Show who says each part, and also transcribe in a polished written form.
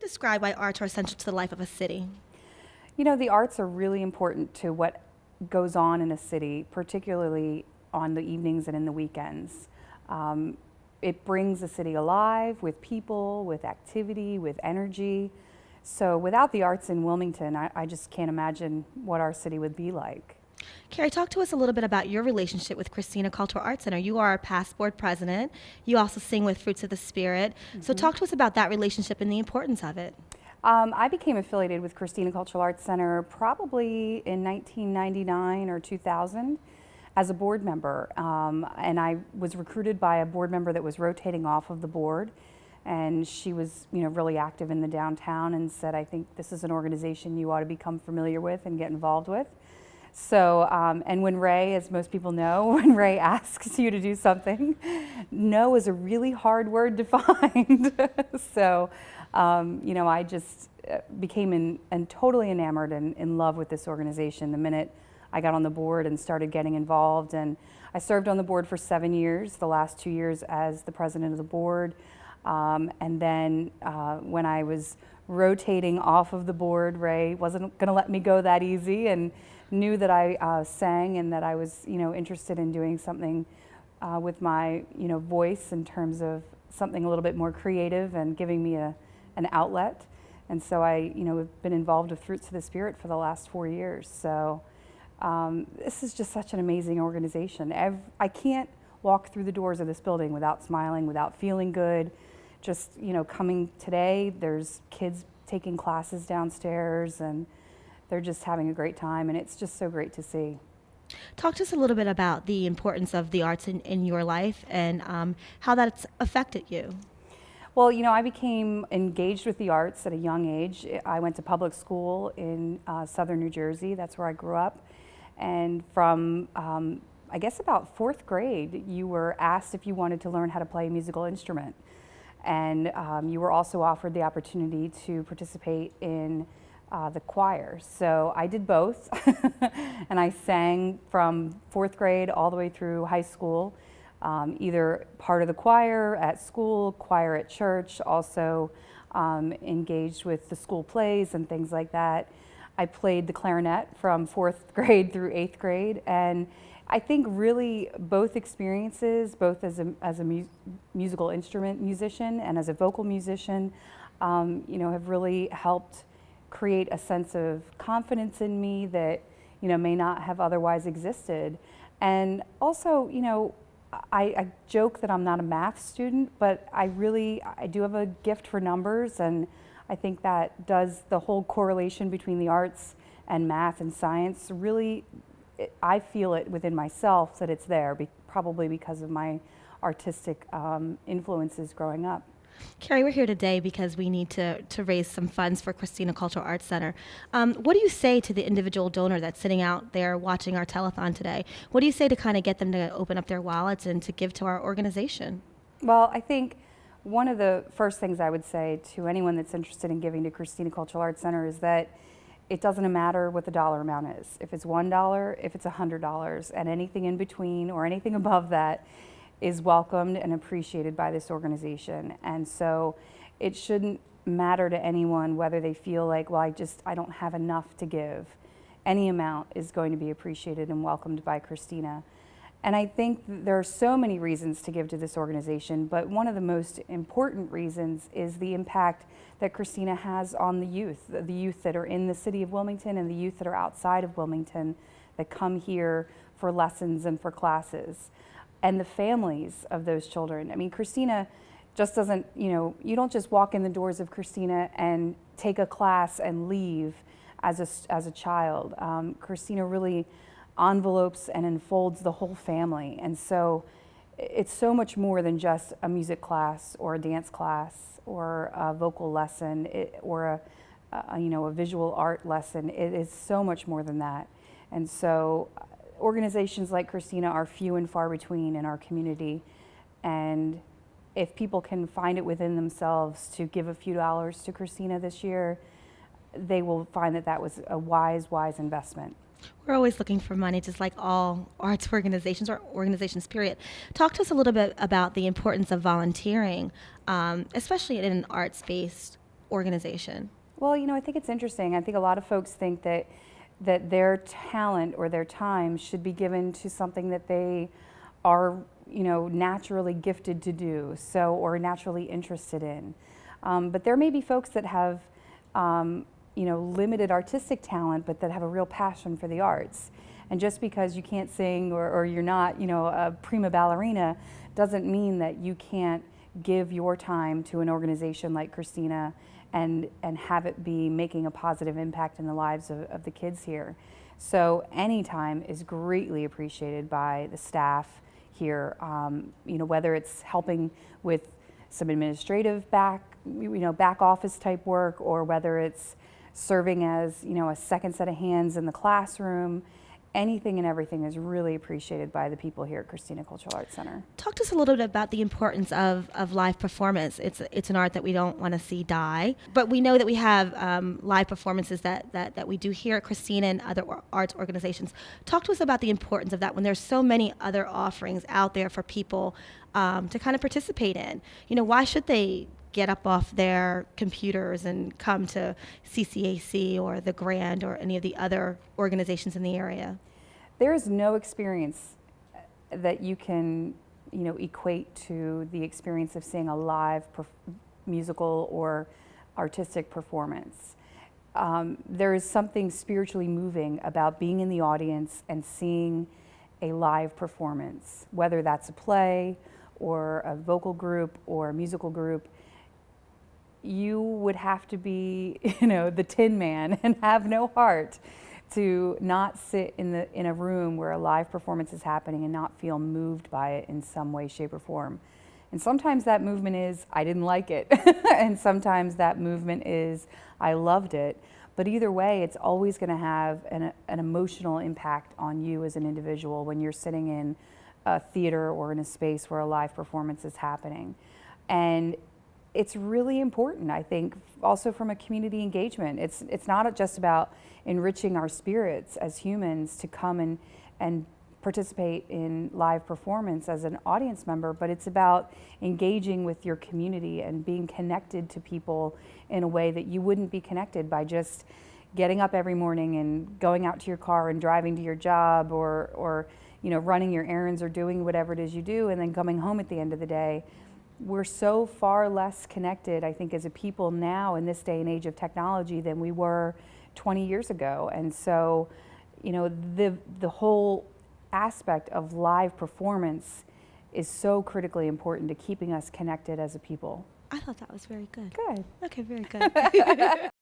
Speaker 1: describe why arts are essential to the life of a city?
Speaker 2: You know, the arts are really important to what goes on in a city, particularly on the evenings and in the weekends. It brings the city alive with people, with activity, with energy. So without the arts in Wilmington, I just can't imagine what our city would be like.
Speaker 1: Carrie, talk to us a little bit about your relationship with Christina Cultural Arts Center. You are our past board president. You also sing with Fruits of the Spirit. So talk to us about that relationship and the importance of it.
Speaker 2: I became affiliated with Christina Cultural Arts Center probably in 1999 or 2000 as a board member. And I was recruited by a board member that was rotating off of the board. And she was, really active in the downtown and said, I think this is an organization you ought to become familiar with and get involved with. So, and when Ray, as most people know, when Ray asks you to do something, no is a really hard word to find. So, I just became totally enamored and in love with this organization the minute I got on the board and started getting involved. And I served on the board for 7 years, the last 2 years as the president of the board. And then when I was rotating off of the board, Ray wasn't going to let me go that easy and knew that I sang and that I was, interested in doing something with my, voice in terms of something a little bit more creative and giving me an outlet. And so I, have been involved with Fruits of the Spirit for the last 4 years. So this is just such an amazing organization. I can't walk through the doors of this building without smiling, without feeling good. Just, coming today, there's kids taking classes downstairs and they're just having a great time, and it's just so great to see.
Speaker 1: Talk to us a little bit about the importance of the arts in your life and how that's affected you.
Speaker 2: Well, I became engaged with the arts at a young age. I went to public school in southern New Jersey. That's where I grew up. And from, I guess, about 4th grade, you were asked if you wanted to learn how to play a musical instrument. And you were also offered the opportunity to participate in the choir. So I did both. And I sang from 4th grade all the way through high school. Either part of the choir at school, choir at church, also engaged with the school plays and things like that. I played the clarinet from 4th grade through 8th grade, and I think really both experiences, both as a musical instrument musician and as a vocal musician, have really helped create a sense of confidence in me that, may not have otherwise existed. And also, I joke that I'm not a math student, but I do have a gift for numbers, and I think that does the whole correlation between the arts and math and science. Really, I feel it within myself that it's there, probably because of my artistic influences growing up.
Speaker 1: Carrie, we're here today because we need to raise some funds for Christina Cultural Arts Center. What do you say to the individual donor that's sitting out there watching our telethon today? What do you say to kind of get them to open up their wallets and to give to our organization?
Speaker 2: Well, I think one of the first things I would say to anyone that's interested in giving to Christina Cultural Arts Center is that it doesn't matter what the dollar amount is. If it's $1, if it's $100, and anything in between or anything above that is welcomed and appreciated by this organization. And so it shouldn't matter to anyone whether they feel like, well, I don't have enough to give. Any amount is going to be appreciated and welcomed by Christina. And I think there are so many reasons to give to this organization, but one of the most important reasons is the impact that Christina has on the youth that are in the city of Wilmington and the youth that are outside of Wilmington that come here for lessons and for classes, and the families of those children. I mean, Christina just doesn't, you don't just walk in the doors of Christina and take a class and leave as a child. Christina really envelopes and enfolds the whole family. And so it's so much more than just a music class or a dance class or a vocal lesson or a visual art lesson. It is so much more than that. And so organizations like Christina are few and far between in our community. And if people can find it within themselves to give a few dollars to Christina this year, they will find that was a wise investment.
Speaker 1: We're always looking for money, just like all arts organizations or organizations, period. Talk to us a little bit about the importance of volunteering, especially in an arts-based organization?
Speaker 2: Well, I think it's interesting. I think a lot of folks think that their talent or their time should be given to something that they are, naturally gifted to do, or naturally interested in. But there may be folks that have, limited artistic talent, but that have a real passion for the arts. And just because you can't sing or you're not, a prima ballerina, doesn't mean that you can't give your time to an organization like Christina and have it be making a positive impact in the lives of the kids here. So any time is greatly appreciated by the staff here, whether it's helping with some administrative back office type work, or whether it's serving as, a second set of hands in the classroom. Anything and everything is really appreciated by the people here at Christina Cultural Arts Center.
Speaker 1: Talk to us a little bit about the importance of live performance. It's an art that we don't want to see die, but we know that we have live performances that we do here at Christina and other arts organizations. Talk to us about the importance of that when there's so many other offerings out there for people to kind of participate in. Why should they get up off their computers and come to CCAC or the Grand or any of the other organizations in the area?
Speaker 2: There is no experience that you can, equate to the experience of seeing a live musical or artistic performance. There is something spiritually moving about being in the audience and seeing a live performance, whether that's a play or a vocal group or a musical group. You would have to be, the Tin Man and have no heart to not sit in a room where a live performance is happening and not feel moved by it in some way, shape, or form. And sometimes that movement is, I didn't like it. And sometimes that movement is, I loved it. But either way, it's always going to have an emotional impact on you as an individual when you're sitting in a theater or in a space where a live performance is happening. And it's really important, I think, also from a community engagement. It's not just about enriching our spirits as humans to come and participate in live performance as an audience member, but it's about engaging with your community and being connected to people in a way that you wouldn't be connected by just getting up every morning and going out to your car and driving to your job or running your errands or doing whatever it is you do and then coming home at the end of the day. We're so far less connected, I think, as a people now in this day and age of technology than we were 20 years ago. And so, the whole aspect of live performance is so critically important to keeping us connected as a people.
Speaker 1: I thought that was very good.
Speaker 2: Good.
Speaker 1: Okay, very good.